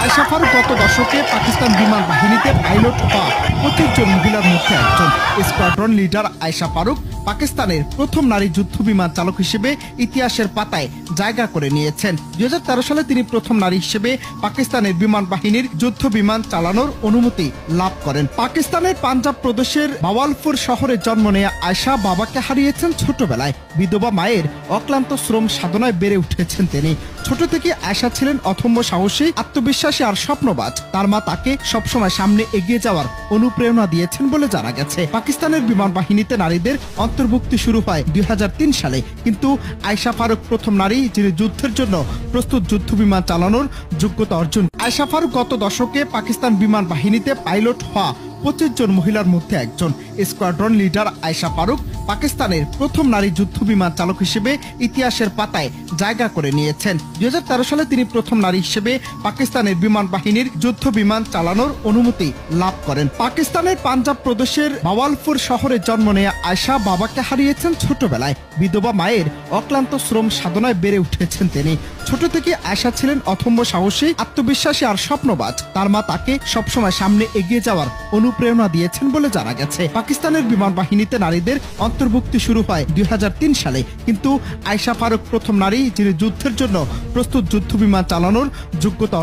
আয়েশা ফারুক গত দশকে পাকিস্তান বিমান বাহিনীতে পাইলট হওয়া 25 জন মহিলার মধ্যে একজন। স্কোয়াড্রন লিডার আয়েশা ফারুক পাকিস্তানের প্রথম নারী যুদ্ধ বিমান চালক হিসেবে ইতিহাসের পাতায় জায়গা করে নিয়েছেন। 2013 সালে তিনি প্রথম নারী হিসেবে পাকিস্তানের বিমান বাহিনীর যুদ্ধ বিমান চালানোর অনুমতি লাভ করেন। পাকিস্তানের পাঞ্জাব প্রদেশের বাওয়ালপুর শহরে জন্ম নেয়া আয়েশা বাবাকে হারিয়েছেন ছোটবেলায়। বিধবা মায়ের অক্লান্ত শ্রম সাধনায় বেড়ে উঠেছেন তিনি। ছোট থেকে আয়েশা ছিলেন অথম্য সাহসী, আত্মবিশ্বাসী আর স্বপ্নবাজ। তার মা তাকে সবসময় সামনে এগিয়ে যাওয়ার অনুপ্রেরণা দিয়েছেন বলে জানা গেছে। পাকিস্তানের বিমান বাহিনীতে নারীদের অন্তর্ভুক্তি শুরু হয় 2003 সালে, কিন্তু আয়েশা ফারুক প্রথম নারী যিনি যুদ্ধের জন্য প্রস্তুত যুদ্ধ বিমান চালানোর যোগ্যতা অর্জন। আয়েশা ফারুক গত দশকে পাকিস্তান বিমান বাহিনীতে পাইলট হওয়া 25 জন মহিলার মধ্যে একজন। স্কোয়াড্রন লিডার আয়েশা ফারুক পাকিস্তানের প্রথম নারী যুদ্ধ বিমান চালক হিসেবে ইতিহাসের পাতায় জায়গা করে নিয়েছেন। 2013 সালে তিনি প্রথম নারী হিসেবে পাকিস্তানের বিমান বাহিনীর যুদ্ধ বিমান চালানোর অনুমতি লাভ করেন। পাকিস্তানের পাঞ্জাব প্রদেশের বাওয়ালপুর শহরে জন্ম নেয়া আয়েশা বাবাকে হারিয়েছেন ছোটবেলায়। বিধবা মায়ের অক্লান্ত শ্রম সাধনায় বেড়ে উঠেছেন তিনি। ছোট থেকে আয়েশা ছিলেন অথম্য সাহসী, আত্মবিশ্বাসী আর স্বপ্নবাজ। তার মা তাকে সবসময় সামনে এগিয়ে যাওয়ার অনুপ্রেরণা দিয়েছেন বলে জানা গেছে। পাকিস্তানের বিমান বাহিনীতে নারীদের অন্তর্ভুক্তি শুরু হয় 2003 সালে, কিন্তু আয়েশা ফারুক প্রথম নারী যিনি যুদ্ধের জন্য প্রস্তুত যুদ্ধ বিমান চালানোর যোগ্যতা